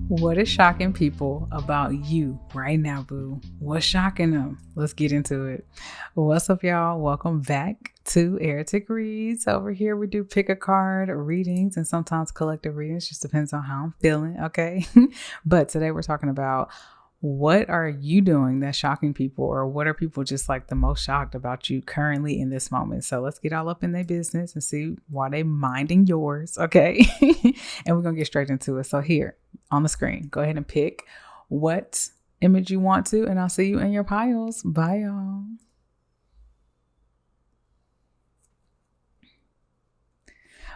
What is shocking people about you right now, boo? What's shocking them? Let's get into it. What's up, y'all? Welcome back to AratiK Reads. Over here, we do pick a card readings and sometimes collective readings. Just depends on how I'm feeling, okay? But today we're talking about what are you doing that's shocking people, or what are people just like the most shocked about you currently in this moment? So let's get all up in their business and see why they minding yours, okay? And we're going to get straight into it. So here on the screen, go ahead and pick what image you want to, and I'll see you in your piles. Bye, y'all.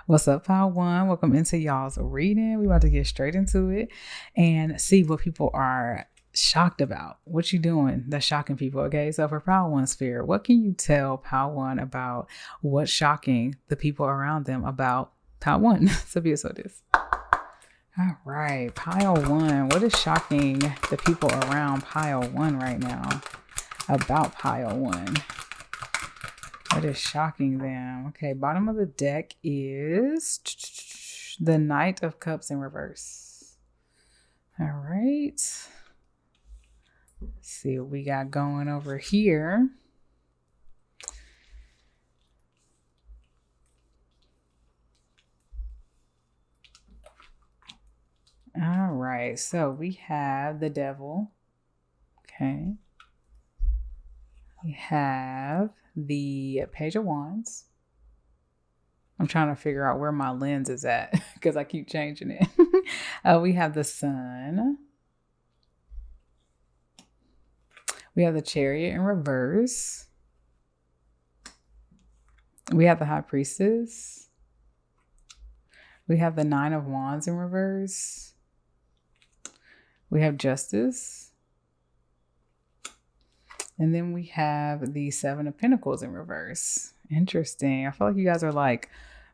What's up, pile one? Welcome into y'all's reading. We're about to get straight into it and see what people are shocked about. What you doing that's shocking people, okay? So for pile one sphere, what can you tell pile one about what's shocking the people around them about pile one? So be it so this. All right, pile one. What is shocking the people around pile one right now about pile one? What is shocking them? Okay, bottom of the deck is the Knight of Cups in reverse. All right. Let's see what we got going over here. All right, so we have the Devil. Okay. We have the Page of Wands. I'm trying to figure out where my lens is at because I keep changing it. We have the Sun. We have the Chariot in reverse. We have the High Priestess. We have the Nine of Wands in reverse. We have Justice. And then we have the Seven of Pentacles in reverse. Interesting. I feel like you guys are like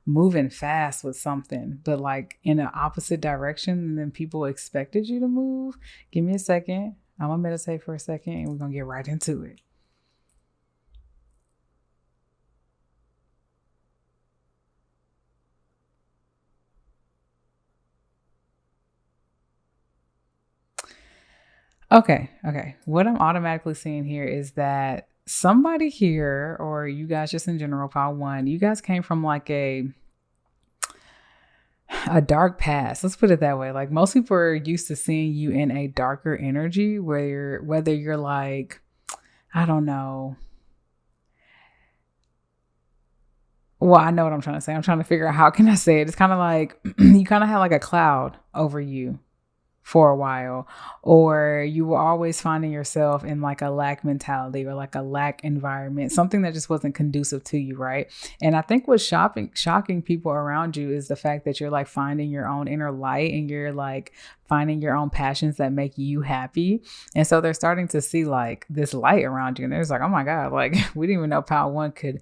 moving fast with something, but like in an opposite direction than people expected you to move. Give me a second. I'm going to meditate for a second and we're going to get right into it. Okay. What I'm automatically seeing here is that somebody here, or you guys just in general, pile one, you guys came from like a dark past. Let's put it that way. Like most people are used to seeing you in a darker energy whether you're like, I don't know. Well, I know what I'm trying to say. I'm trying to figure out how can I say it. It's kind of like you kind of had like a cloud over you for a while, or you were always finding yourself in like a lack mentality or like a lack environment, something that just wasn't conducive to you, right? And I think what's shocking people around you is the fact that you're like finding your own inner light and you're like finding your own passions that make you happy. And so they're starting to see like this light around you, and they're just like, oh my God, like we didn't even know pile one could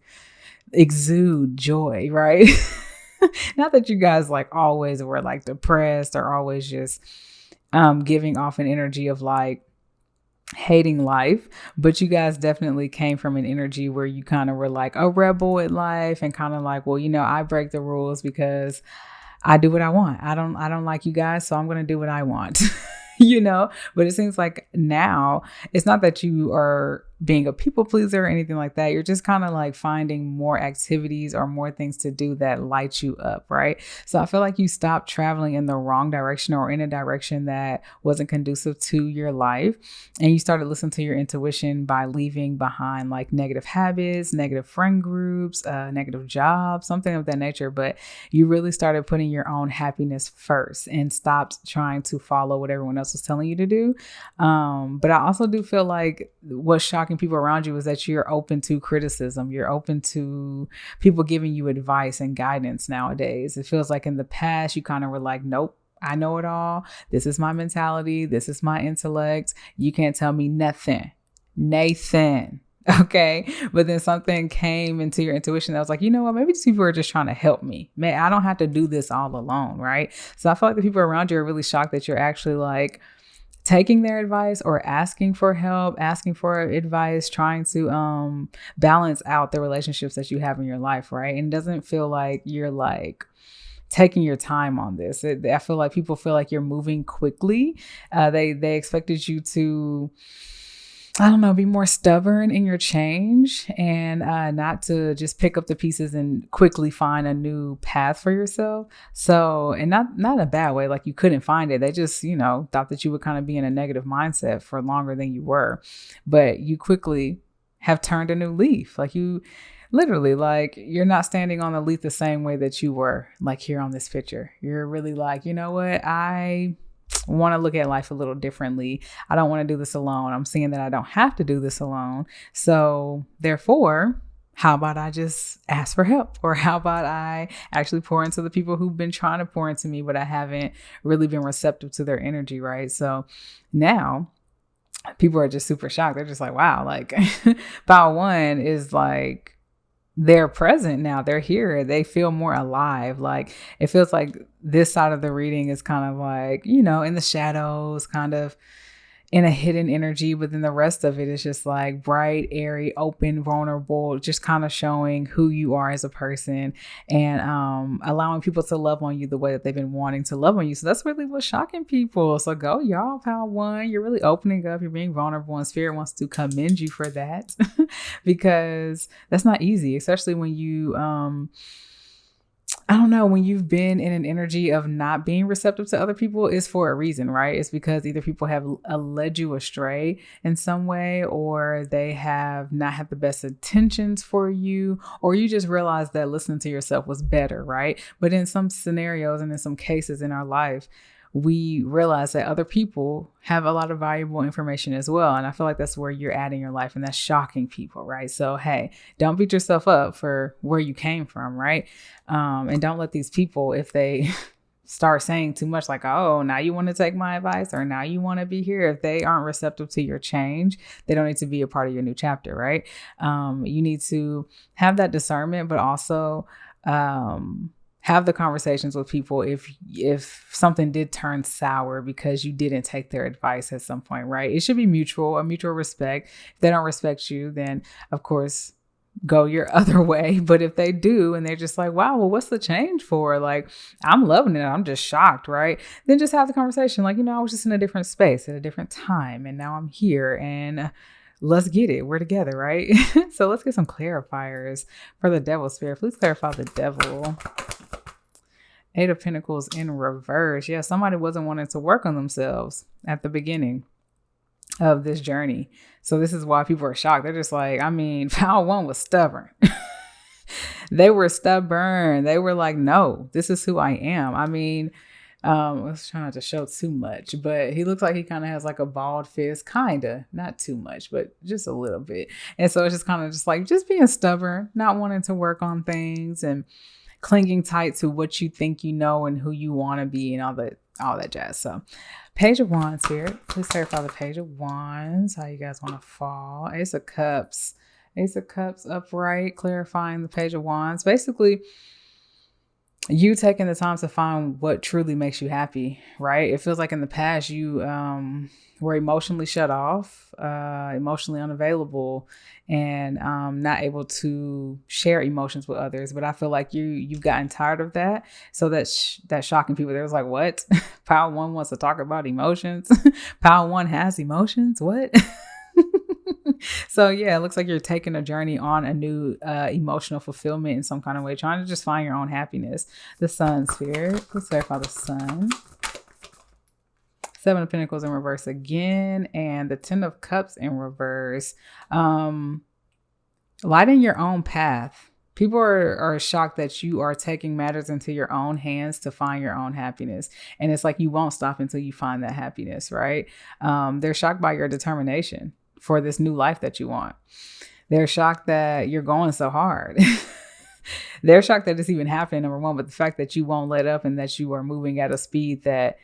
exude joy, right? Not that you guys like always were like depressed or always just giving off an energy of like hating life, but you guys definitely came from an energy where you kind of were like a rebel at life and kind of like, well, you know, I break the rules because I do what I want. I don't like you guys, so I'm going to do what I want. You know, but it seems like now it's not that you are being a people pleaser or anything like that. You're just kind of like finding more activities or more things to do that light you up, right? So I feel like you stopped traveling in the wrong direction or in a direction that wasn't conducive to your life. And you started listening to your intuition by leaving behind like negative habits, negative friend groups, negative jobs, something of that nature. But you really started putting your own happiness first and stopped trying to follow what everyone else was telling you to do. But I also do feel like what's shocking people around you is that you're open to criticism. You're open to people giving you advice and guidance nowadays. It feels like in the past, you kind of were like, nope, I know it all. This is my mentality. This is my intellect. You can't tell me nothing. Nathan. Okay. But then something came into your intuition that was like, you know what, maybe these people are just trying to help me. Man, I don't have to do this all alone. Right. So I feel like the people around you are really shocked that you're actually like taking their advice or asking for help, asking for advice, trying to balance out the relationships that you have in your life, right? And it doesn't feel like you're like taking your time on this. I feel like people feel like you're moving quickly. They expected you to, I don't know, be more stubborn in your change and not to just pick up the pieces and quickly find a new path for yourself. So, and not in a bad way, like you couldn't find it. They just, thought that you would kind of be in a negative mindset for longer than you were. But you quickly have turned a new leaf. Like you literally, like you're not standing on the leaf the same way that you were like here on this picture. You're really like, you know what? I want to look at life a little differently. I don't want to do this alone. I'm seeing that I don't have to do this alone. So therefore, how about I just ask for help? Or how about I actually pour into the people who've been trying to pour into me, but I haven't really been receptive to their energy, right? So now people are just super shocked. They're just like, wow, like Power One is like, they're present now. They're here. They feel more alive. Like it feels like this side of the reading is kind of like, in the shadows, kind of in a hidden energy, but then the rest of it is just like bright, airy, open, vulnerable, just kind of showing who you are as a person and allowing people to love on you the way that they've been wanting to love on you. So that's really what's shocking people. So go, y'all, Power One. You're really opening up. You're being vulnerable, and Spirit wants to commend you for that because that's not easy, especially when you I don't know, when you've been in an energy of not being receptive to other people, is for a reason, right? It's because either people have led you astray in some way, or they have not had the best intentions for you, or you just realized that listening to yourself was better, right? But in some scenarios and in some cases in our life, we realize that other people have a lot of valuable information as well. And I feel like that's where you're at in your life, and that's shocking people, right? So, hey, don't beat yourself up for where you came from, right? And don't let these people, if they start saying too much, like, oh, now you want to take my advice, or now you want to be here, if they aren't receptive to your change, they don't need to be a part of your new chapter, right? You need to have that discernment, but also have the conversations with people if something did turn sour because you didn't take their advice at some point, right? It should be mutual, a mutual respect. If they don't respect you, then of course go your other way. But if they do, and they're just like, wow, well, what's the change for? Like, I'm loving it. I'm just shocked, right? Then just have the conversation. Like, I was just in a different space at a different time, and now I'm here, and let's get it. We're together, right? So let's get some clarifiers for the devil. Spirit, please clarify the devil. 8 of Pentacles in reverse. Yeah, somebody wasn't wanting to work on themselves at the beginning of this journey. So this is why people are shocked. They're just like, Power One was stubborn. They were stubborn. They were like, no, this is who I am. Let's try not to show too much, but he looks like he kind of has like a bald fist, kind of, not too much, but just a little bit. And so it's just kind of just like, just being stubborn, not wanting to work on things, and clinging tight to what you think you know and who you want to be and all that jazz. So Page of Wands here. Please clarify the Page of Wands. How you guys want to fall. Ace of Cups. Ace of Cups upright, clarifying the Page of Wands. Basically, you taking the time to find what truly makes you happy, right? It feels like in the past you were emotionally shut off, emotionally unavailable, and not able to share emotions with others. But I feel like you've gotten tired of that. So that's shocking people. They was like, what? Power One wants to talk about emotions? Power One has emotions? What? So yeah, it looks like you're taking a journey on a new emotional fulfillment in some kind of way, trying to just find your own happiness. The Sun, Spirit. Let's clarify the Sun. 7 of Pentacles in reverse again, and the 10 of Cups in reverse. Lighting your own path. People are shocked that you are taking matters into your own hands to find your own happiness. And it's like you won't stop until you find that happiness, right? They're shocked by your determination for this new life that you want. They're shocked that you're going so hard. They're shocked that it's even happening, number one, but the fact that you won't let up and that you are moving at a speed that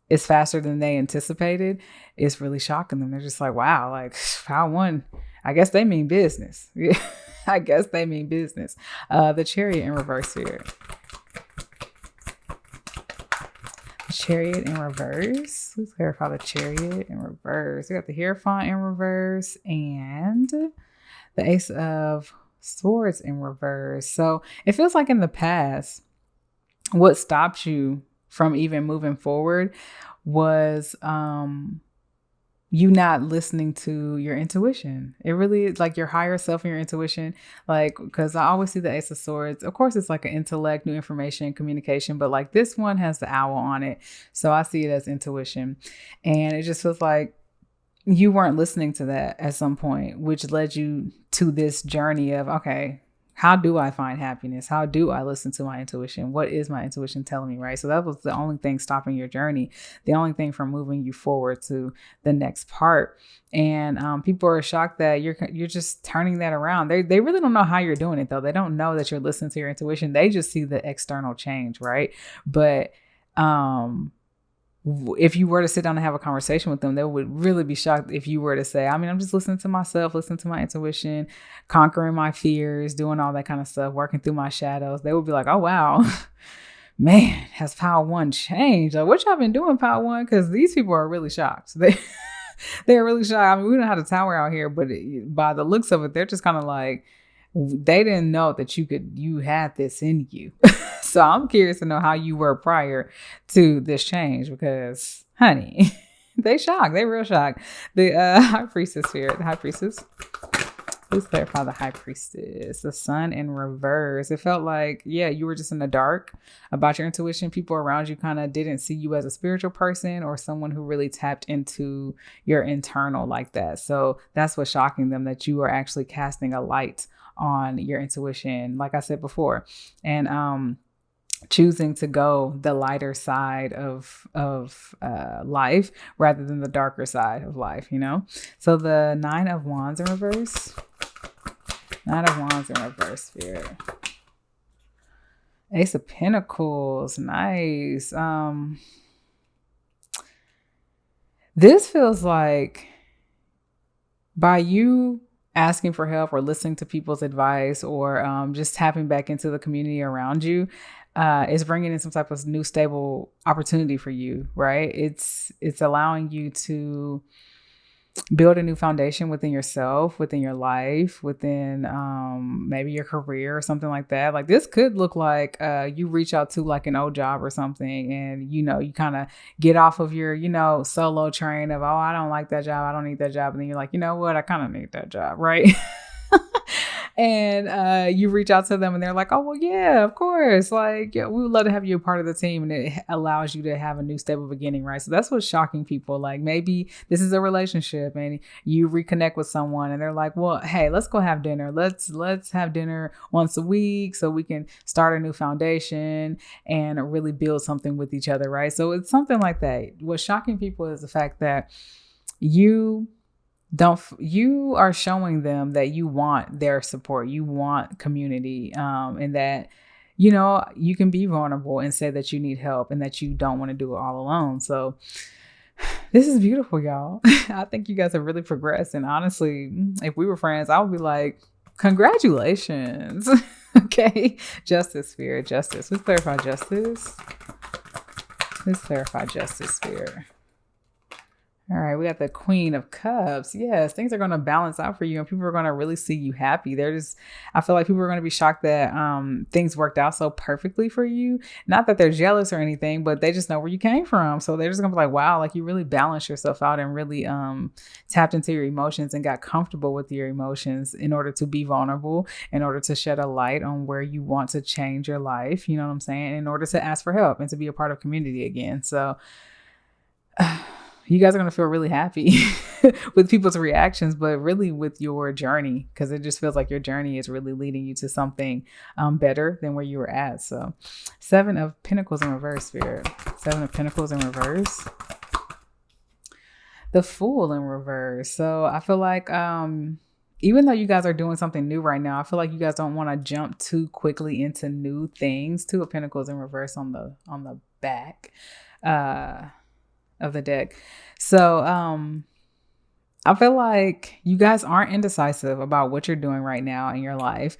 is faster than they anticipated is really shocking them. They're just like, wow, like Power One, I guess they mean business. I guess they mean business. The Chariot in reverse here. Chariot in reverse. Let's clarify the Chariot in reverse. We got the Hierophant in reverse and the Ace of Swords in reverse. So it feels like in the past, what stopped you from even moving forward was you not listening to your intuition. It really is like your higher self and your intuition. Like, because I always see the Ace of Swords. Of course, it's like an intellect, new information, communication, but like this one has the owl on it. So I see it as intuition. And it just feels like you weren't listening to that at some point, which led you to this journey of, okay, how do I find happiness? How do I listen to my intuition? What is my intuition telling me, right? So that was the only thing stopping your journey, the only thing from moving you forward to the next part. And people are shocked that you're just turning that around. They really don't know how you're doing it, though. They don't know that you're listening to your intuition. They just see the external change, right? But if you were to sit down and have a conversation with them, they would really be shocked if you were to say, I mean, I'm just listening to myself, listening to my intuition, conquering my fears, doing all that kind of stuff, working through my shadows. They would be like, oh, wow, man, has Power One changed? Like, what y'all been doing, Power One? Because these people are really shocked. They're really shocked. I mean, we don't have a tower out here, but by the looks of it, they're just kind of like, they didn't know that you had this in you. So I'm curious to know how you were prior to this change, because honey, they shocked. They real shocked. The High Priestess spirit, the High Priestess. Please clarify the High Priestess, the Sun in reverse. It felt like, yeah, you were just in the dark about your intuition. People around you kind of didn't see you as a spiritual person or someone who really tapped into your internal like that. So that's what's shocking them, that you are actually casting a light on your intuition, like I said before, and choosing to go the lighter side of life rather than the darker side of life, you know? So the Nine of Wands in reverse. Nine of Wands in reverse, spirit. Ace of Pentacles, nice. This feels like by you asking for help or listening to people's advice or just tapping back into the community around you, is bringing in some type of new stable opportunity for you, right? It's allowing you to build a new foundation within yourself, within your life, within maybe your career or something like that. Like this could look like you reach out to like an old job or something, and you kind of get off of your solo train of, oh, I don't like that job, I don't need that job, and then you're like, you know what, I kind of need that job, right? And you reach out to them and they're like, oh, well, yeah, of course. Like, yeah, we would love to have you a part of the team. And it allows you to have a new stable beginning, right? So that's what's shocking people. Like maybe this is a relationship and you reconnect with someone and they're like, well, hey, let's go have dinner. Let's have dinner once a week so we can start a new foundation and really build something with each other, right? So it's something like that. What's shocking people is the fact that you are showing them that you want their support, you want community, and that you can be vulnerable and say that you need help and that you don't want to do it all alone. So this is beautiful, y'all. I think you guys have really progressed, and honestly, if we were friends, I would be like, congratulations. Okay, Justice, Spirit, Justice. Let's clarify Justice. Spirit. All right, we got the Queen of Cups. Yes, things are going to balance out for you and people are going to really see you happy. I feel like people are going to be shocked that things worked out so perfectly for you. Not that they're jealous or anything, but they just know where you came from. So they're just going to be like, wow, like you really balanced yourself out and really tapped into your emotions and got comfortable with your emotions in order to be vulnerable, in order to shed a light on where you want to change your life. You know what I'm saying? In order to ask for help and to be a part of community again. So you guys are going to feel really happy with people's reactions, but really with your journey, because it just feels like your journey is really leading you to something better than where you were at. So 7 of Pentacles in reverse, Spirit. 7 of Pentacles in reverse. The Fool in reverse. So I feel like even though you guys are doing something new right now, I feel like you guys don't want to jump too quickly into new things. 2 of Pentacles in reverse on the back of the deck. So I feel like you guys aren't indecisive about what you're doing right now in your life.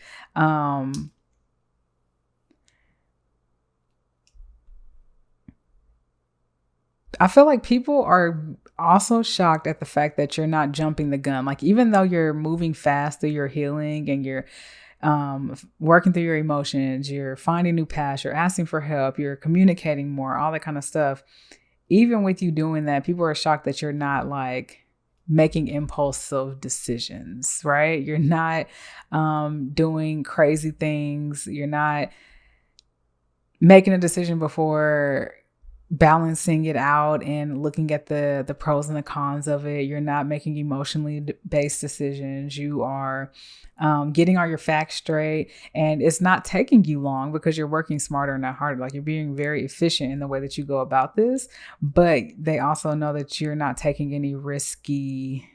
I feel like people are also shocked at the fact that you're not jumping the gun. Like, even though you're moving fast through your healing and you're working through your emotions, you're finding new paths, you're asking for help, you're communicating more, all that kind of stuff. Even with you doing that, people are shocked that you're not like making impulsive decisions, right? You're not doing crazy things. You're not making a decision before balancing it out and looking at the pros and the cons of it. You're not making emotionally based decisions. You are getting all your facts straight, and it's not taking you long because you're working smarter and not harder. Like, you're being very efficient in the way that you go about this, but they also know that you're not taking any risky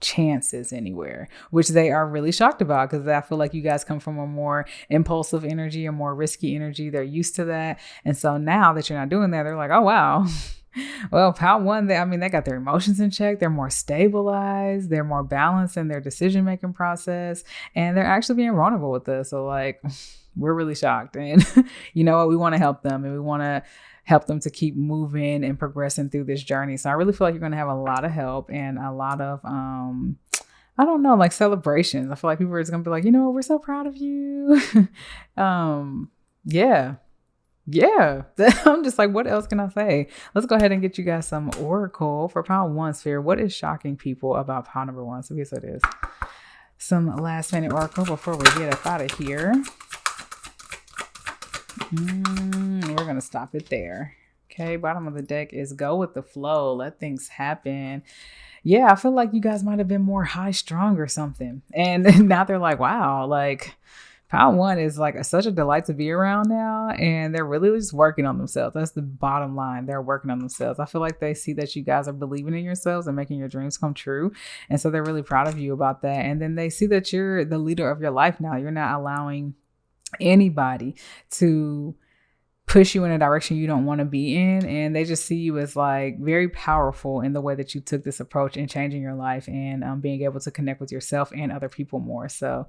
chances anywhere, which they are really shocked about, because I feel like you guys come from a more impulsive energy, a more risky energy. They're used to that. And so now that you're not doing that, they're like, oh, wow. Well, Pal One, they got their emotions in check. They're more stabilized. They're more balanced in their decision-making process. And they're actually being vulnerable with us. So like, we're really shocked. And you know what? We want to help them, and we want to help them to keep moving and progressing through this journey. So I really feel like you're going to have a lot of help and a lot of, I don't know, like celebrations. I feel like people are just going to be like, you know what, we're so proud of you. Yeah. I'm just like, what else can I say? Let's go ahead and get you guys some oracle for pile 1 sphere. What is shocking people about pile number 1? So yes, it is some last minute oracle before we get up out of here. We're going to stop it there. Okay, bottom of the deck is go with the flow. Let things happen. Yeah, I feel like you guys might have been more high strung or something. And now they're like, wow, like pile 1 is like such a delight to be around now. And they're really just working on themselves. That's the bottom line. They're working on themselves. I feel like they see that you guys are believing in yourselves and making your dreams come true. And so they're really proud of you about that. And then they see that you're the leader of your life now. You're not allowing anybody to push you in a direction you don't want to be in, and they just see you as like very powerful in the way that you took this approach in changing your life and being able to connect with yourself and other people more. So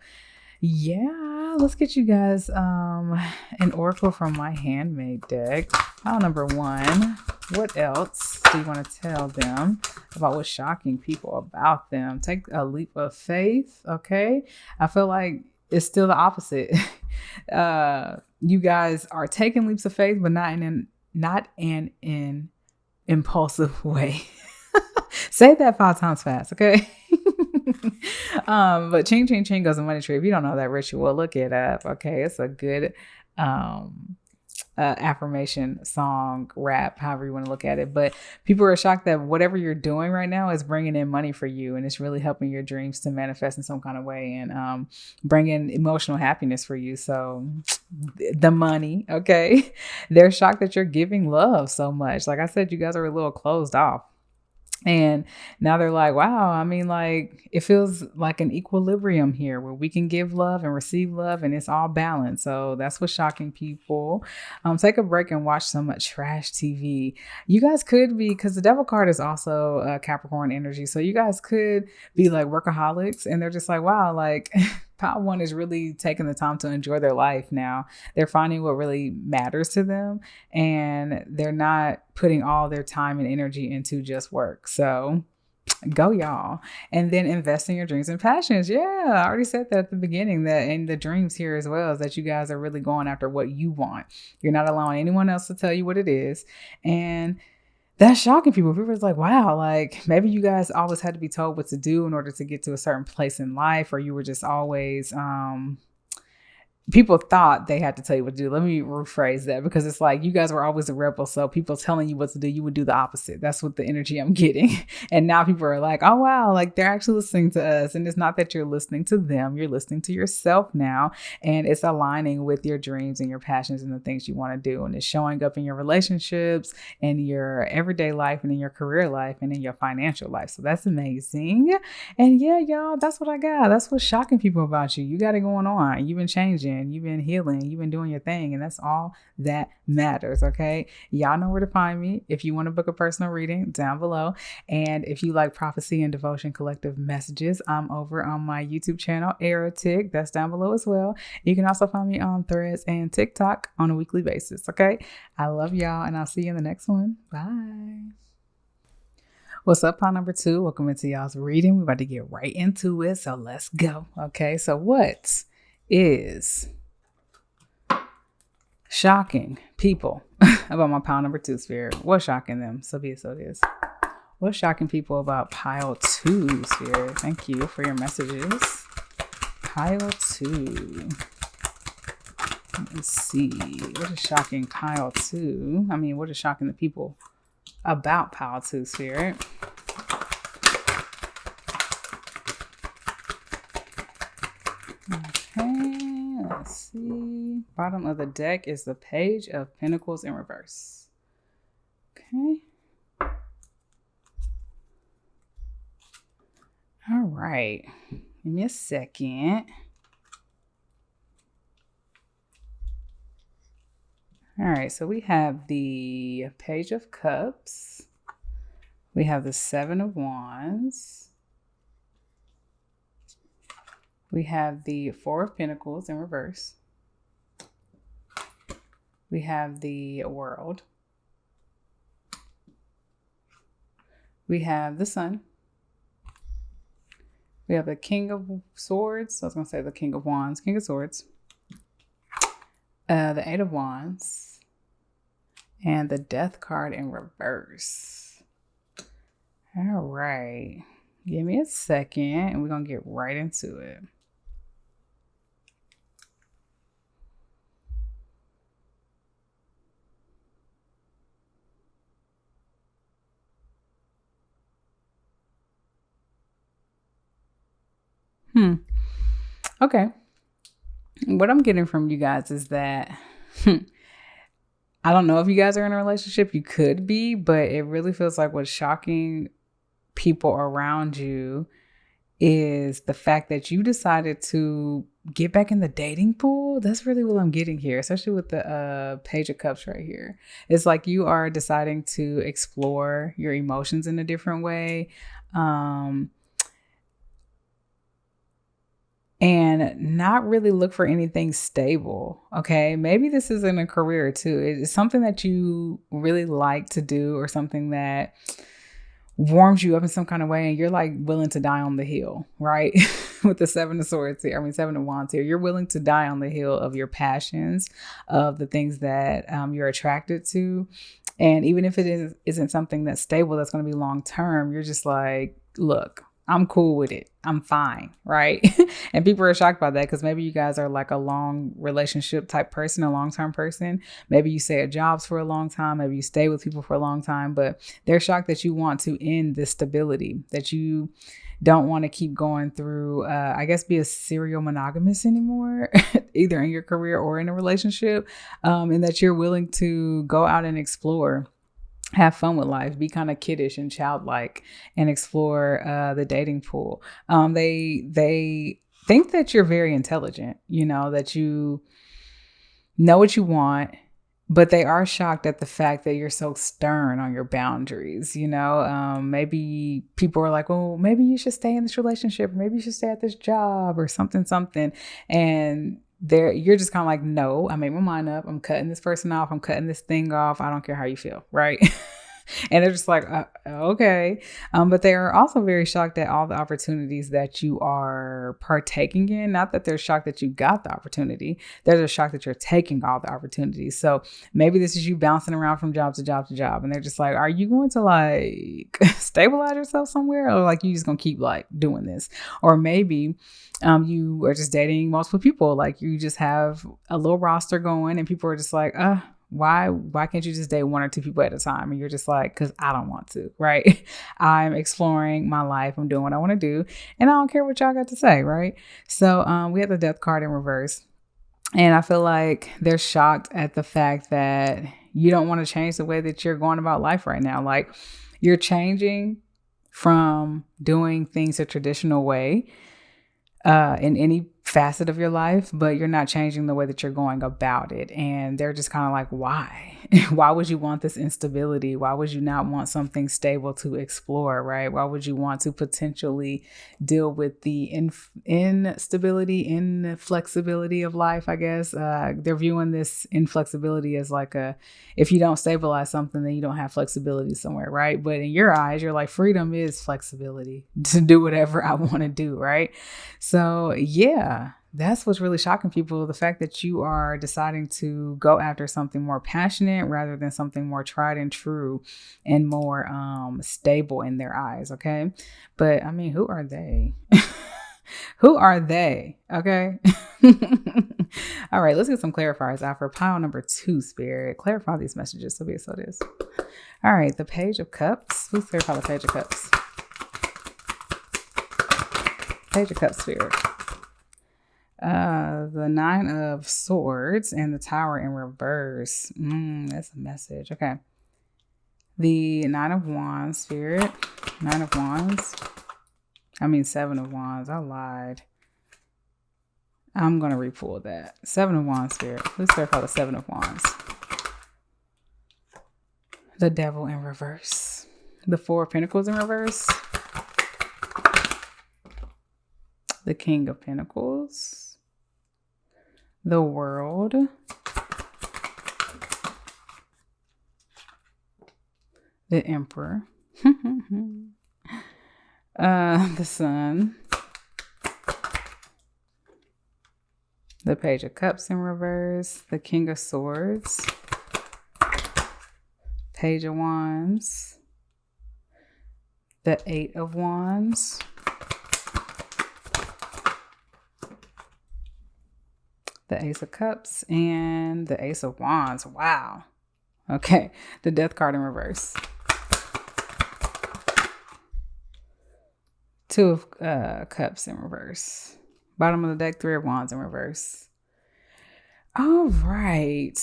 yeah, let's get you guys an oracle from my handmade deck. Pile number 1. What else do you want to tell them about what's shocking people about them? Take a leap of faith. Okay, I feel like it's still the opposite. You guys are taking leaps of faith, but not in an impulsive way. Say that 5 times fast, okay? But ching, ching, ching goes the money tree. If you don't know that ritual, look it up. Okay, it's a good affirmation song, rap, however you want to look at it. But people are shocked that whatever you're doing right now is bringing in money for you, and it's really helping your dreams to manifest in some kind of way and bringing emotional happiness for you. So the money, okay? They're shocked that you're giving love so much. Like I said, you guys are a little closed off. And now they're like, wow, I mean, like, it feels like an equilibrium here where we can give love and receive love and it's all balanced. So that's what's shocking people. Take a break and watch some trash TV. You guys could be, because the devil card is also Capricorn energy. So you guys could be like workaholics, and they're just like, wow, like Pile 1 is really taking the time to enjoy their life now. They're finding what really matters to them, and they're not putting all their time and energy into just work. So go y'all. And then invest in your dreams and passions. Yeah, I already said that at the beginning, that in the dreams here as well, is that you guys are really going after what you want. You're not allowing anyone else to tell you what it is. And that's shocking people. People are like, wow, like maybe you guys always had to be told what to do in order to get to a certain place in life, or you were just always, people thought they had to tell you what to do. Let me rephrase that, because it's like you guys were always a rebel. So people telling you what to do, you would do the opposite. That's what the energy I'm getting. And now people are like, oh, wow, like they're actually listening to us. And it's not that you're listening to them. You're listening to yourself now. And it's aligning with your dreams and your passions and the things you want to do. And it's showing up in your relationships, in your everyday life, and in your career life, and in your financial life. So that's amazing. And yeah, y'all, that's what I got. That's what's shocking people about you. You got it going on. You've been changing. working, you've been healing, you've been doing your thing, and that's all that matters. Okay, y'all know where to find me if you want to book a personal reading, down below. And if you like prophecy and devotion collective messages, I'm over on my YouTube channel, AratiK. That's down below as well. You can also find me on Threads and TikTok on a weekly basis. Okay, I love y'all, and I'll see you in the next one. Bye. What's up, pile number 2? Welcome into y'all's reading. We're about to get right into it, so let's go. Okay, so what is shocking people about my pile number 2 spirit? What's shocking them? So be it, so it is. What's shocking people about pile 2 spirit? Thank you for your messages. Pile 2. Let's see. What is shocking pile 2? I mean, what is shocking the people about pile 2 spirit? Okay, let's see. Bottom of the deck is the Page of Pentacles in reverse. Okay. All right. Give me a second. All right, so we have the Page of Cups. We have the Seven of Wands. We have the Four of Pentacles in reverse. We have the World. We have the Sun. We have the King of Swords. I was going to say the King of Wands, King of Swords. The Eight of Wands. And the Death card in reverse. All right. Give me a second and we're going to get right into it. Okay. What I'm getting from you guys is that I don't know if you guys are in a relationship. You could be, but it really feels like what's shocking people around you is the fact that you decided to get back in the dating pool. That's really what I'm getting here, especially with the Page of Cups right here. It's like you are deciding to explore your emotions in a different way. And not really look for anything stable. Okay. Maybe this isn't a career too. It's something that you really like to do or something that warms you up in some kind of way. And you're like willing to die on the hill, right? With the Seven of Swords here. I mean, Seven of Wands here. You're willing to die on the hill of your passions, of the things that you're attracted to. And even if it isn't something that's stable, that's going to be long term, you're just like, look, I'm cool with it. I'm fine, right? And people are shocked by that because maybe you guys are like a long relationship type person, a long-term person. Maybe you stay at jobs for a long time. Maybe you stay with people for a long time, but they're shocked that you want to end this stability, that you don't want to keep going through, I guess, be a serial monogamous anymore, either in your career or in a relationship, and that you're willing to go out and explore. Have fun with life, be kind of kiddish and childlike, and explore the dating pool. They think that you're very intelligent, you know, that you know what you want, but they are shocked at the fact that you're so stern on your boundaries. You know, maybe people are like, well, maybe you should stay in this relationship, or maybe you should stay at this job or something. And you're just kind of like, no, I made my mind up. I'm cutting this person off. I'm cutting this thing off. I don't care how you feel. Right. And they're just like, okay. But they are also very shocked at all the opportunities that you are partaking in. Not that they're shocked that you got the opportunity. They're just shocked that you're taking all the opportunities. So maybe this is you bouncing around from job to job to job. And they're just like, are you going to like stabilize yourself somewhere? Or like, you just going to keep like doing this? Or maybe you are just dating multiple people. Like you just have a little roster going and people are just like, why can't you just date one or two people at a time? And you're just like, because I don't want to, right? I'm exploring my life. I'm doing what I want to do. And I don't care what y'all got to say, right? So we have the Death card in reverse. And I feel like they're shocked at the fact that you don't want to change the way that you're going about life right now. Like you're changing from doing things a traditional way in any facet of your life, but you're not changing the way that you're going about it. And they're just kind of like, why? Why would you want this instability? Why would you not want something stable to explore, right? Why would you want to potentially deal with the instability, inflexibility of life, I guess? They're viewing this inflexibility as like if you don't stabilize something, then you don't have flexibility somewhere, right? But in your eyes, you're like, freedom is flexibility to do whatever I want to do, right? So yeah, that's what's really shocking people. The fact that you are deciding to go after something more passionate rather than something more tried and true and more stable in their eyes. Okay. But I mean, who are they? Who are they? Okay. All right. Let's get some clarifiers out for pile number 2, Spirit. Clarify these messages. So be it so it is. All right. The Page of Cups. Please clarify the Page of Cups. Page of Cups, Spirit. The 9 of Swords and the Tower in reverse. That's a message. Okay. The 9 of Wands, Spirit. 9 of Wands. 7 of Wands. I lied. I'm going to re-pull that. 7 of Wands, Spirit. Let's clarify the 7 of Wands. The Devil in reverse. The 4 of Pentacles in reverse. The King of Pentacles. The World. The Emperor. The Sun. The Page of Cups in reverse. The King of Swords. Page of Wands. The 8 of Wands. The Ace of Cups and the Ace of Wands. Wow. Okay. The Death card in reverse. 2 of Cups in reverse. Bottom of the deck, 3 of Wands in reverse. All right.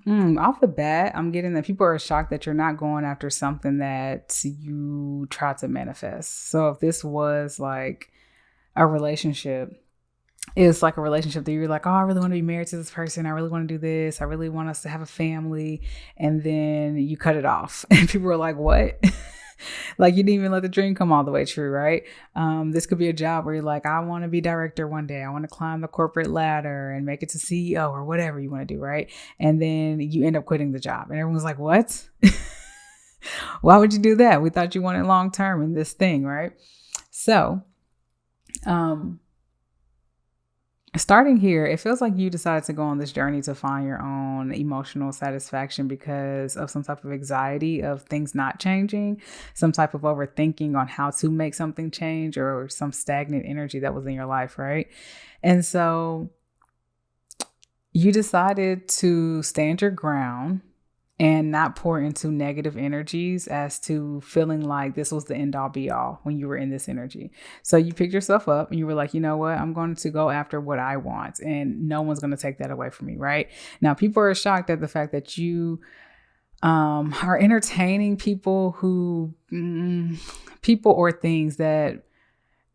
Off the bat, I'm getting that people are shocked that you're not going after something that you try to manifest. So if this was like a relationship, it's like a relationship that you're like, oh, I really want to be married to this person. I really want to do this. I really want us to have a family. And then you cut it off. And people are like, what? Like you didn't even let the dream come all the way true, right? This could be a job where you're like, I want to be director one day. I want to climb the corporate ladder and make it to CEO or whatever you want to do, right? And then you end up quitting the job. And everyone's like, what? Why would you do that? We thought you wanted long term in this thing, right? So, starting here, it feels like you decided to go on this journey to find your own emotional satisfaction because of some type of anxiety of things not changing, some type of overthinking on how to make something change, or some stagnant energy that was in your life, right? And so you decided to stand your ground and not pour into negative energies as to feeling like this was the end all be all when you were in this energy. So you picked yourself up and you were like, you know what? I'm going to go after what I want and no one's going to take that away from me, right? Now, people are shocked at the fact that you are entertaining people or things that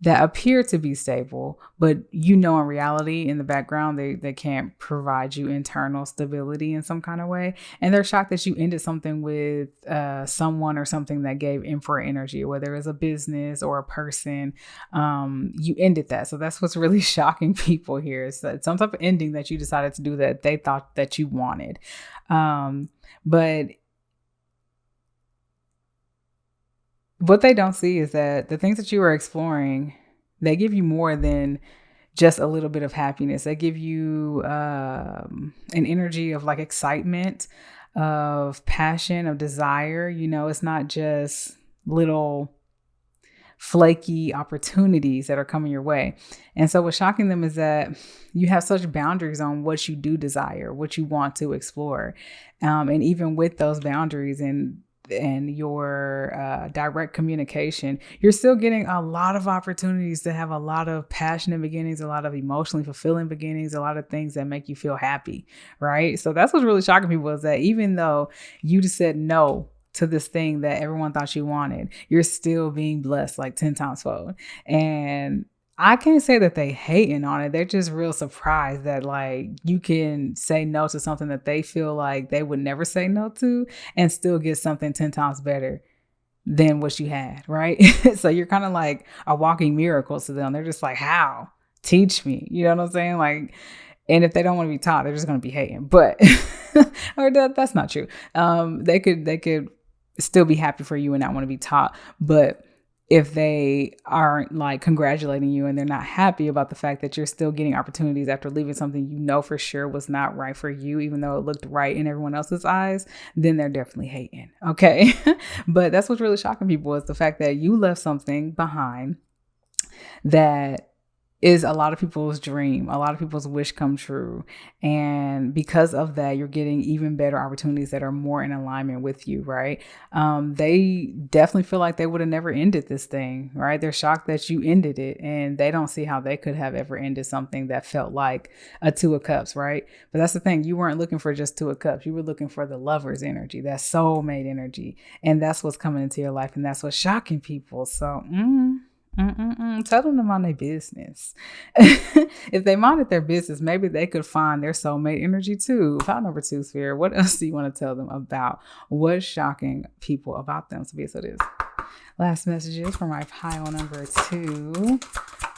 appear to be stable, but in reality, in the background, they can't provide you internal stability in some kind of way. And they're shocked that you ended something with someone or something that gave Emperor energy, whether it's a business or a person. You ended that. So that's what's really shocking people here. Is that some type of ending that you decided to do that they thought that you wanted. But what they don't see is that the things that you are exploring, they give you more than just a little bit of happiness. They give you an energy of like excitement, of passion, of desire. It's not just little flaky opportunities that are coming your way. And so what's shocking them is that you have such boundaries on what you do desire, what you want to explore. And even with those boundaries and your direct communication, you're still getting a lot of opportunities to have a lot of passionate beginnings, a lot of emotionally fulfilling beginnings, a lot of things that make you feel happy, right? So that's what's really shocking people, is that even though you just said no to this thing that everyone thought you wanted, you're still being blessed like 10 times fold. And I can't say that they hating on it. They're just real surprised that like you can say no to something that they feel like they would never say no to and still get something 10 times better than what you had, right? So you're kind of like a walking miracle to them. They're just like, how? Teach me. You know what I'm saying? Like, and if they don't want to be taught, they're just going to be hating. But or that's not true. They could still be happy for you and not want to be taught. But if they aren't like congratulating you and they're not happy about the fact that you're still getting opportunities after leaving something you know for sure was not right for you, even though it looked right in everyone else's eyes, then they're definitely hating. Okay. But that's what's really shocking people is the fact that you left something behind that is a lot of people's dream, a lot of people's wish come true. And because of that, you're getting even better opportunities that are more in alignment with you, right? They definitely feel like they would have never ended this thing, right? They're shocked that you ended it and they don't see how they could have ever ended something that felt like a 2 of cups, right? But that's the thing. You weren't looking for just 2 of cups. You were looking for the lover's energy, that soulmate energy. And that's what's coming into your life. And that's what's shocking people. So, tell them to mind their business. If they minded their business, maybe they could find their soulmate energy too. File number 2, Sphere. What else do you want to tell them about what's shocking people about them? So it is. Last messages for my pile number 2.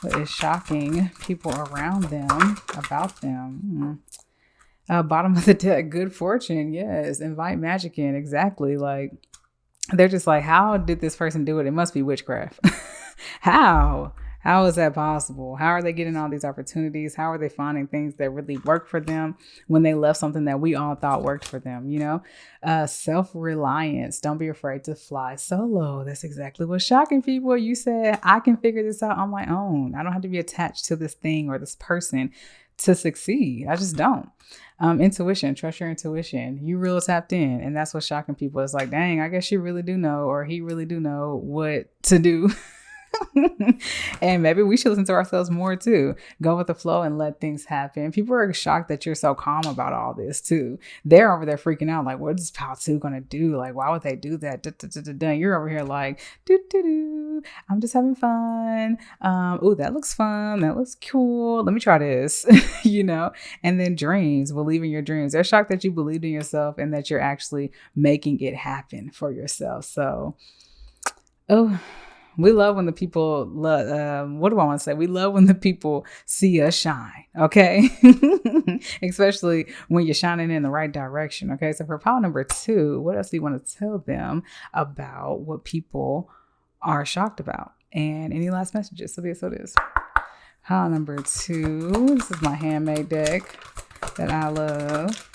What is shocking people around them about them? Bottom of the deck, good fortune. Yes. Invite magic in. Exactly. Like they're just like, how did this person do it? It must be witchcraft. How is that possible? How are they getting all these opportunities? How are they finding things that really work for them when they left something that we all thought worked for them? Self-reliance. Don't be afraid to fly solo. That's exactly what's shocking people. You said, I can figure this out on my own. I don't have to be attached to this thing or this person to succeed. I just don't. Intuition, trust your intuition. You real tapped in. And that's what's shocking people. It's like, dang, I guess you really do know, or he really do know what to do. And maybe we should listen to ourselves more too. Go with the flow and let things happen. People are shocked that you're so calm about all this too. They're over there freaking out like, what is Pal 2 gonna do? Like, why would they do that? You're over here like, I'm just having fun. Oh, that looks fun. That looks cool. Let me try this. And then dreams, believe in your dreams. They're shocked that you believed in yourself and that you're actually making it happen for yourself. So, we love when the people what do I want to say? We love when the people see us shine. Okay. Especially when you're shining in the right direction. Okay. So for pile number 2, what else do you want to tell them about what people are shocked about? And any last messages? So it is. Pile number 2. This is my handmade deck that I love.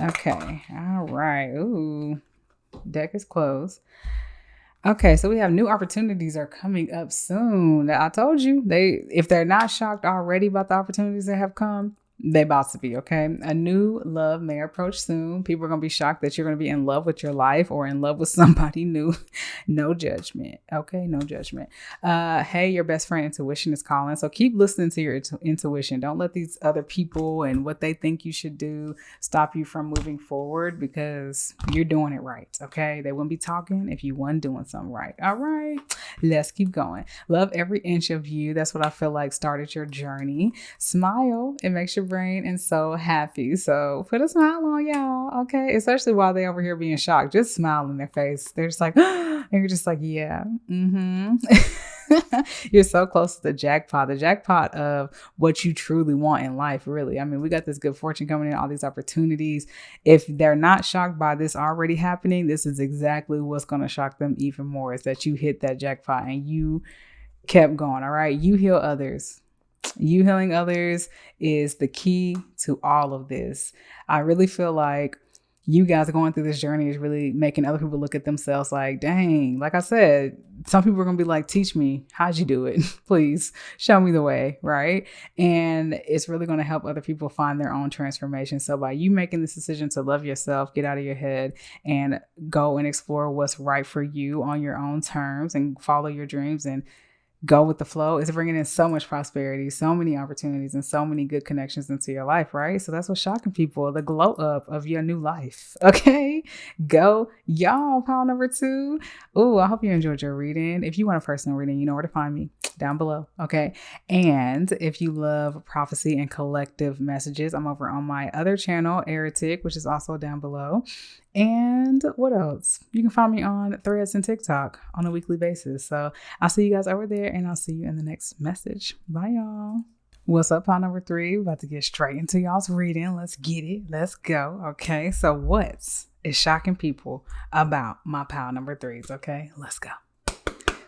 Okay. All right. Ooh. Deck is closed. Okay, so we have new opportunities are coming up soon. I told you, if they're not shocked already about the opportunities that have come, they about to be, okay? A new love may approach soon. People are going to be shocked that you're going to be in love with your life or in love with somebody new. No judgment, okay? No judgment. Hey, your best friend intuition is calling. So keep listening to your intuition. Don't let these other people and what they think you should do stop you from moving forward because you're doing it right, okay? They wouldn't be talking if you weren't doing something right. All right, let's keep going. Love every inch of you. That's what I feel like started your journey. Smile. It makes your brain and soul happy. So put a smile on, y'all. Okay. Especially while they over here being shocked. Just smile in their face. They're just like, and you're just like, yeah. You're so close to the jackpot of what you truly want in life, really. I mean, we got this good fortune coming in, all these opportunities. If they're not shocked by this already happening, this is exactly what's going to shock them even more, is that you hit that jackpot and you kept going. All right. You heal others. You healing others is the key to all of this. I really feel like you guys going through this journey is really making other people look at themselves like, dang, like I said, some people are going to be like, teach me, how'd you do it? Please show me the way. Right. And it's really going to help other people find their own transformation. So by you making this decision to love yourself, get out of your head and go and explore what's right for you on your own terms and follow your dreams and go with the flow, it's bringing in so much prosperity, so many opportunities, and so many good connections into your life, right? So that's what's shocking people, the glow up of your new life. Okay, go y'all. Pile number 2. Oh, I hope you enjoyed your reading. If you want a personal reading, you know where to find me, down below. Okay, and if you love prophecy and collective messages, I'm over on my other channel, AratiK, which is also down below. And what else? You can find me on Threads and TikTok on a weekly basis. So I'll see you guys over there, and I'll see you in the next message. Bye, y'all. What's up, pile number 3? We're about to get straight into y'all's reading. Let's get it. Let's go. Okay, so what is shocking people about my pile number 3s? Okay, let's go.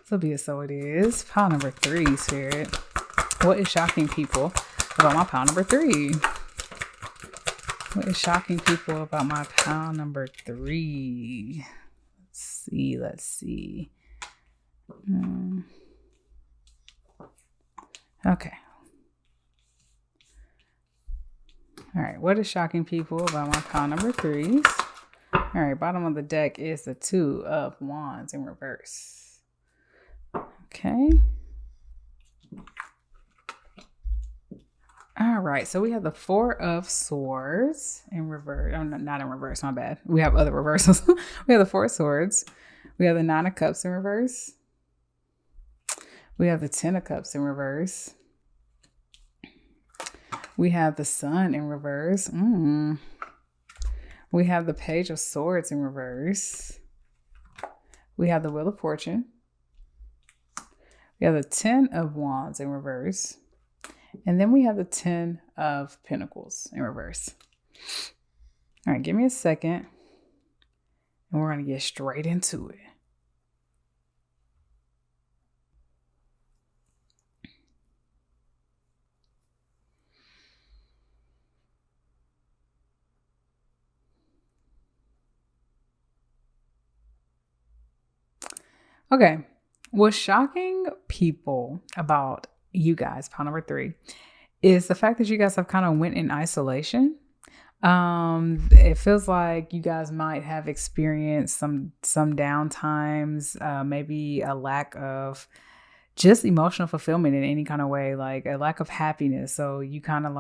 So be it so it is. Pile number 3, Spirit. What is shocking people about my pile number 3? What is shocking people about my pile number 3? Let's see. Okay. All right. What is shocking people about my pile number 3s? All right. Bottom of the deck is the 2 of Wands in reverse. Okay. All right, so we have the 4 of Swords in reverse. Oh, not in reverse, my bad. We have other reversals. We have the 4 of Swords. We have the 9 of Cups in reverse. We have the 10 of Cups in reverse. We have the Sun in reverse. We have the Page of Swords in reverse. We have the Wheel of Fortune. We have the 10 of Wands in reverse. And then we have the 10 of Pentacles in reverse. All right, give me a second. And we're going to get straight into it. Okay. What's shocking people about you guys, pile number 3, is the fact that you guys have kind of went in isolation. It feels like you guys might have experienced some down times, maybe a lack of just emotional fulfillment in any kind of way, like a lack of happiness. So you kind of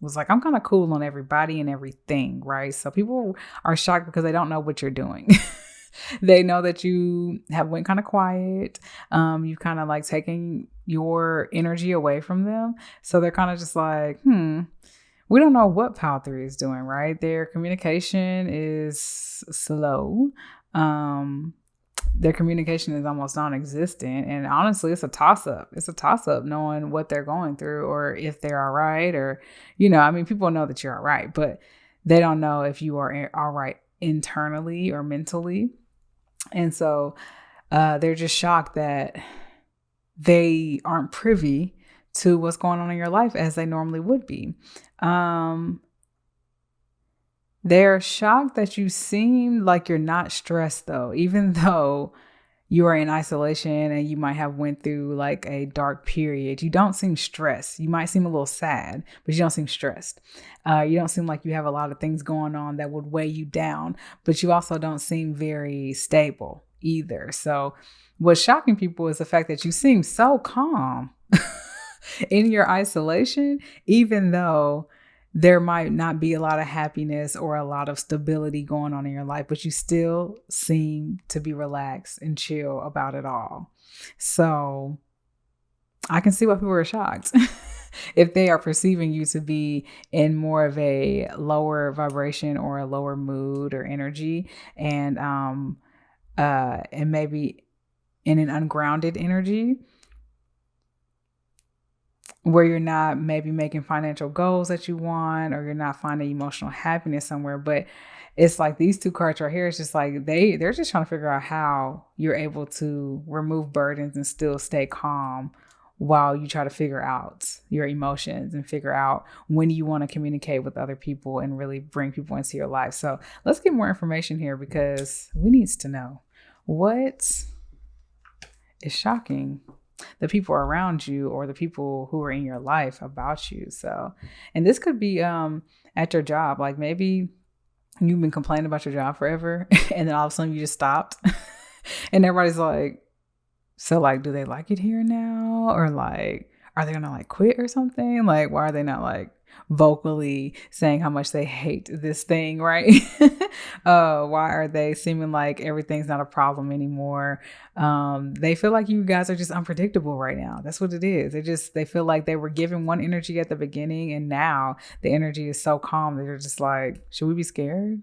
was like, I'm kind of cool on everybody and everything, right? So people are shocked because they don't know what you're doing. They know that you have went kind of quiet. You've kind of taking your energy away from them. So they're kind of just like, we don't know what pile 3 is doing, right? Their communication is slow. Their communication is almost non-existent. And honestly, it's a toss-up. It's a toss-up knowing what they're going through or if they're all right or, people know that you're all right, but they don't know if you are all right internally or mentally. And so they're just shocked that they aren't privy to what's going on in your life as they normally would be. They're shocked that you seem like you're not stressed, though, even though you are in isolation and you might have went through a dark period. You don't seem stressed. You might seem a little sad, but you don't seem stressed. You don't seem like you have a lot of things going on that would weigh you down, but you also don't seem very stable either. So what's shocking people is the fact that you seem so calm in your isolation, even though there might not be a lot of happiness or a lot of stability going on in your life, but you still seem to be relaxed and chill about it all. So I can see why people are shocked if they are perceiving you to be in more of a lower vibration or a lower mood or energy, and maybe in an ungrounded energy, where you're not maybe making financial goals that you want, or you're not finding emotional happiness somewhere. But it's like these 2 cards right here, it's just like they're just trying to figure out how you're able to remove burdens and still stay calm while you try to figure out your emotions and figure out when you want to communicate with other people and really bring people into your life. So let's get more information here, because we need to know what is shocking the people around you or the people who are in your life about you. So, and this could be at your job. Like maybe you've been complaining about your job forever and then all of a sudden you just stopped and everybody's like, So like, do they like it here now? Or like, are they gonna like quit or something? Like, why are they not like vocally saying how much they hate this thing, right? Why are they seeming like everything's not a problem anymore? They feel like you guys are just unpredictable right now. That's what it is. They feel like they were given one energy at the beginning, and now the energy is so calm that they're just like, should we be scared?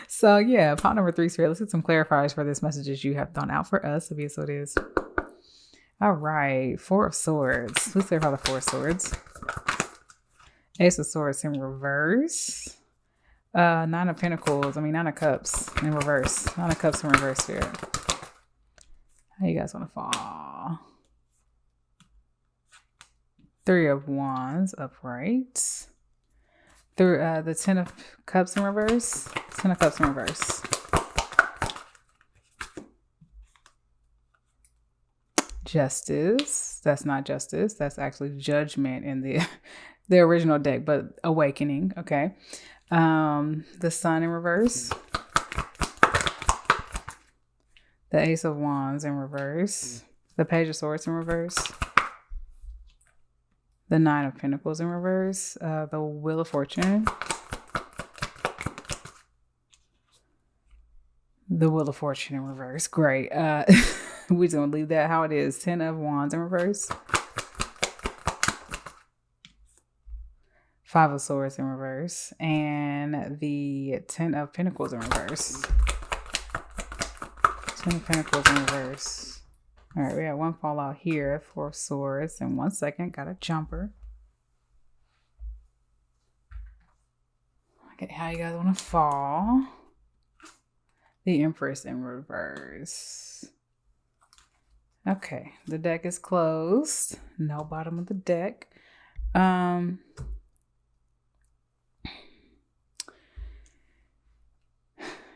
So yeah, pot number 3 Spirit. Let's get some clarifiers for this messages you have thrown out for us. So be it so it is. All right, 4 of Swords. Please clarify the 4 of Swords. Ace of Swords in reverse. 9 of Pentacles. 9 of Cups in reverse. 9 of Cups in reverse, Spirit. How you guys want to fall? 3 of Wands upright. Through the 10 of Cups in reverse. 10 of Cups in reverse. Justice. That's not justice. That's actually judgment in the original deck, but awakening. Okay. The Sun in reverse. The Ace of Wands in reverse. The Page of Swords in reverse. The 9 of Pentacles in reverse. The Wheel of Fortune. The Wheel of Fortune in reverse. Great. We're just going to leave that how it is. 10 of Wands in reverse. 5 of Swords in reverse. And the 10 of Pentacles in reverse. 10 of Pentacles in reverse. All right, we have one fallout here. 4 of Swords. In 1 second, got a jumper. Okay, how you guys want to fall? The Empress in reverse. Okay, the deck is closed. No bottom of the deck.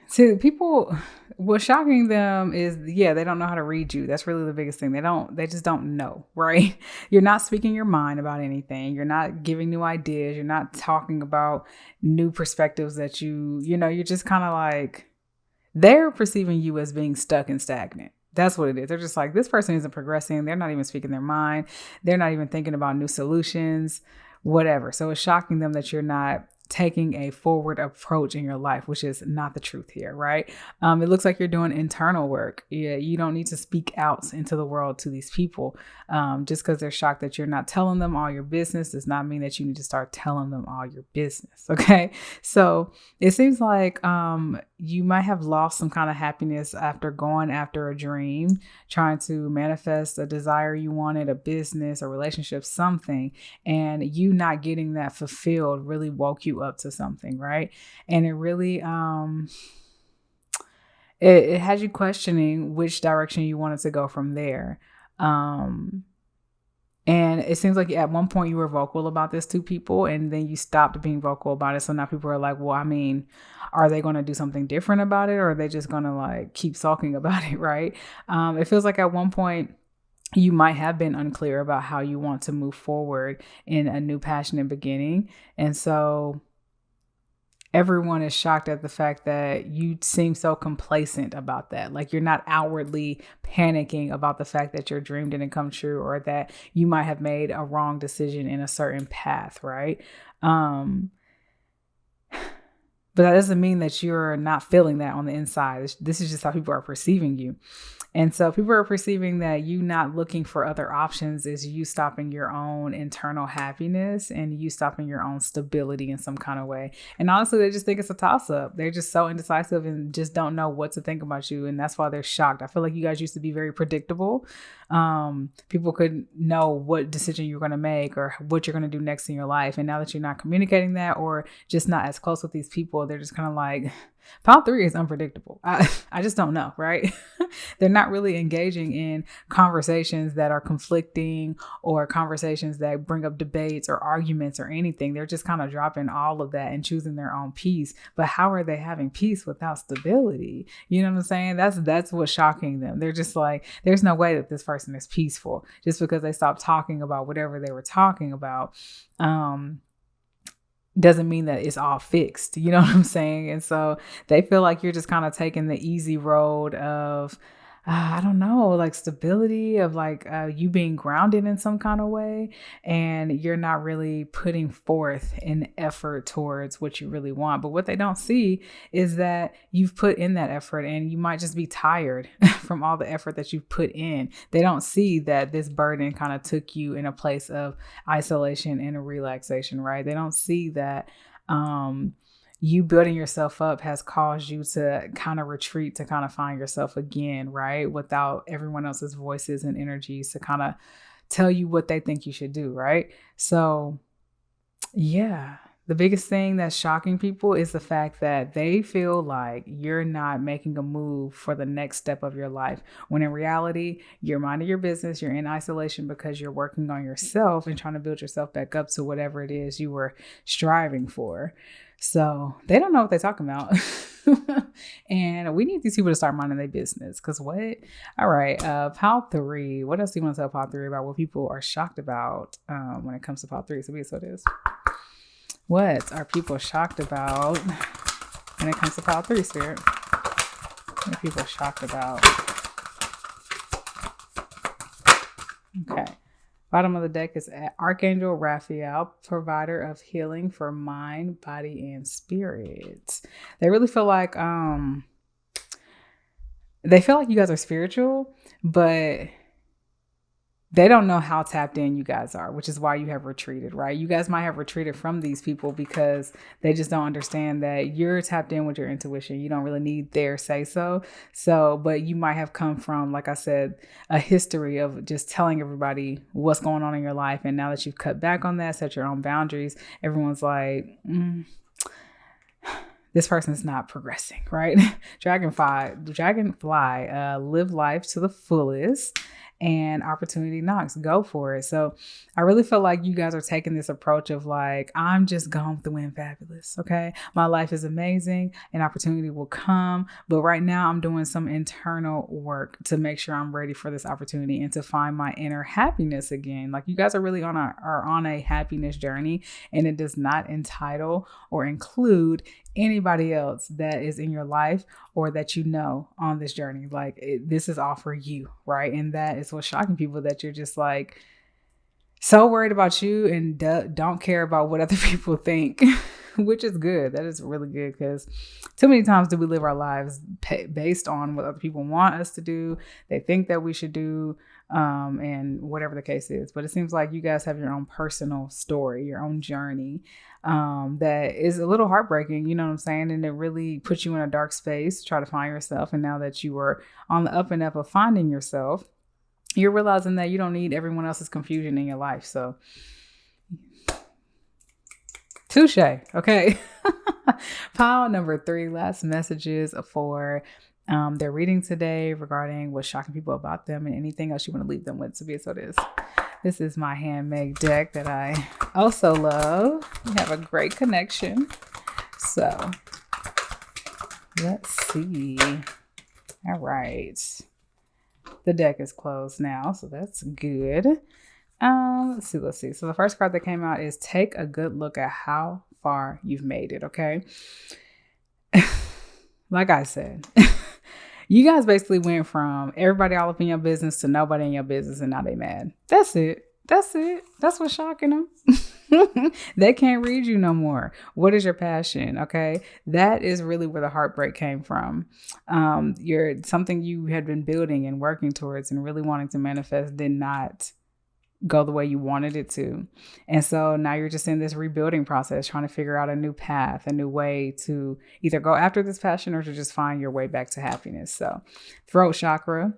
See, people, what's shocking them is, they don't know how to read you. That's really the biggest thing. They just don't know, right? You're not speaking your mind about anything. You're not giving new ideas. You're not talking about new perspectives that you're just kind of like, they're perceiving you as being stuck and stagnant. That's what it is. They're just like, this person isn't progressing. They're not even speaking their mind. They're not even thinking about new solutions, whatever. So it's shocking them that you're not taking a forward approach in your life, which is not the truth here, right? It looks like you're doing internal work. Yeah, you don't need to speak out into the world to these people. Just because they're shocked that you're not telling them all your business does not mean that you need to start telling them all your business. Okay. So it seems like you might have lost some kind of happiness after going after a dream, trying to manifest a desire you wanted, a business, a relationship, something, and you not getting that fulfilled really woke you up to something, right? And it really it had you questioning which direction you wanted to go from there. And it seems like at one point you were vocal about this to people, and then you stopped being vocal about it. So now people are like, well, are they going to do something different about it, or are they just going to like keep sulking about it, right? It feels like at one point you might have been unclear about how you want to move forward in a new passionate beginning. And so everyone is shocked at the fact that you seem so complacent about that. Like you're not outwardly panicking about the fact that your dream didn't come true, or that you might have made a wrong decision in a certain path, right? But that doesn't mean that you're not feeling that on the inside. This is just how people are perceiving you. And so people are perceiving that you not looking for other options is you stopping your own internal happiness and you stopping your own stability in some kind of way. And honestly, they just think it's a toss-up. They're just so indecisive and just don't know what to think about you. And that's why they're shocked. I feel like you guys used to be very predictable. People could know what decision you're going to make or what you're going to do next in your life. And now that you're not communicating that, or just not as close with these people, they're just kind of like, Pile 3 is unpredictable. I just don't know, right? They're not really engaging in conversations that are conflicting or conversations that bring up debates or arguments or anything. They're just kind of dropping all of that and choosing their own peace. But how are they having peace without stability? You know what I'm saying? That's what's shocking them. They're just like, there's no way that this person is peaceful just because they stopped talking about whatever they were talking about. Doesn't mean that it's all fixed. You know what I'm saying? And so they feel like you're just kind of taking the easy road of I don't know, like stability of like you being grounded in some kind of way, and you're not really putting forth an effort towards what you really want. But what they don't see is that you've put in that effort, and you might just be tired from all the effort that you've put in. They don't see that this burden kind of took you in a place of isolation and a relaxation, right? They don't see that you building yourself up has caused you to kind of retreat, to kind of find yourself again, right? Without everyone else's voices and energies to kind of tell you what they think you should do, right? So, yeah, the biggest thing that's shocking people is the fact that they feel like you're not making a move for the next step of your life. When in reality, you're minding your business, you're in isolation because you're working on yourself and trying to build yourself back up to whatever it is you were striving for. So they don't know what they're talking about. And we need these people to start minding their business. Because what? All right. Pile 3. What else do you want to tell Pile 3 about what people are shocked about when it comes to Pile 3? So it is. What are people shocked about when it comes to Pile 3, Spirit? What are people shocked about? Okay. Bottom of the deck is Archangel Raphael, provider of healing for mind, body, and spirit. They really feel like you guys are spiritual, but they don't know how tapped in you guys are, which is why you have retreated, right? You guys might have retreated from these people because they just don't understand that you're tapped in with your intuition. You don't really need their say so. But you might have come from, like I said, a history of just telling everybody what's going on in your life. And now that you've cut back on that, set your own boundaries, everyone's like, this person's not progressing, right? Dragonfly, live life to the fullest. And opportunity knocks, go for it. So I really feel like you guys are taking this approach of like, I'm just going with the wind fabulous. Okay. My life is amazing and opportunity will come. But right now I'm doing some internal work to make sure I'm ready for this opportunity and to find my inner happiness again. Like you guys are really on a happiness journey, and it does not entitle or include anybody else that is in your life or that you know on this journey. Like this is all for you, right? And that is what's shocking people, that you're just like so worried about you and don't care about what other people think, which is good. That is really good, because too many times do we live our lives based on what other people want us to do, they think that we should do, and whatever the case is. But it seems like you guys have your own personal story, your own journey, that is a little heartbreaking, you know what I'm saying? And it really puts you in a dark space to try to find yourself. And now that you are on the up and up of finding yourself, you're realizing that you don't need everyone else's confusion in your life. So touche. Okay. Pile number 3, last messages for their reading today regarding what's shocking people about them and anything else you want to leave them with. So this is my handmade deck that I also love. We have a great connection. So let's see. All right. The deck is closed now, so that's good. Let's see. So the first card that came out is take a good look at how far you've made it, okay? Like I said, you guys basically went from everybody all up in your business to nobody in your business, and now they mad. That's it. That's what's shocking them. They can't read you no more. What is your passion? Okay. That is really where the heartbreak came from. You're something you had been building and working towards and really wanting to manifest did not go the way you wanted it to. And so now you're just in this rebuilding process, trying to figure out a new path, a new way to either go after this passion or to just find your way back to happiness. So throat chakra.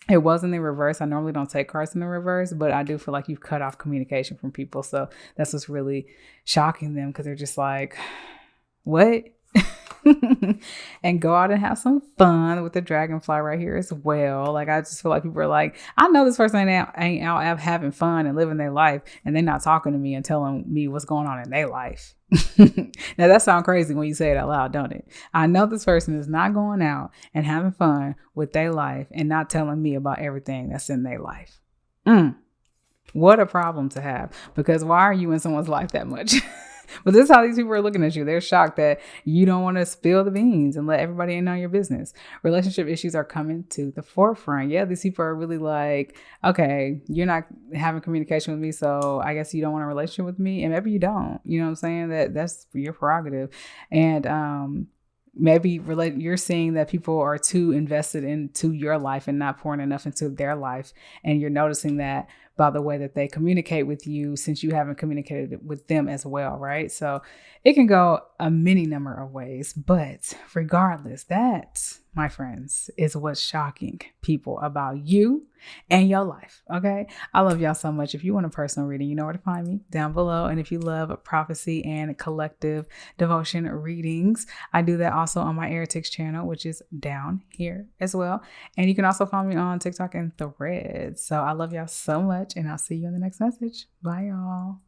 It was in the reverse. I normally don't take cards in the reverse, but I do feel like you've cut off communication from people. So that's what's really shocking them, because they're just like, what? And go out and have some fun with the dragonfly right here as well. Like, I just feel like people are like, I know this person ain't out having fun and living their life, and they're not talking to me and telling me what's going on in their life. Now that sounds crazy when you say it out loud, don't it? I know this person is not going out and having fun with their life and not telling me about everything that's in their life. What a problem to have, because why are you in someone's life that much? But this is how these people are looking at you. They're shocked that you don't want to spill the beans and let everybody in on your business. Relationship issues are coming to the forefront. Yeah, these people are really like, okay, you're not having communication with me, so I guess you don't want a relationship with me. And maybe you don't. You know what I'm saying? That's your prerogative. And maybe you're seeing that people are too invested into your life and not pouring enough into their life. And you're noticing that by the way that they communicate with you, since you haven't communicated with them as well, right? So it can go a many number of ways. But regardless, that, my friends, is what's shocking people about you and your life. Okay. I love y'all so much. If you want a personal reading, you know where to find me down below. And if you love prophecy and collective devotion readings, I do that also on my AratiK channel, which is down here as well. And you can also find me on TikTok and Threads. So I love y'all so much, and I'll see you in the next message. Bye, y'all.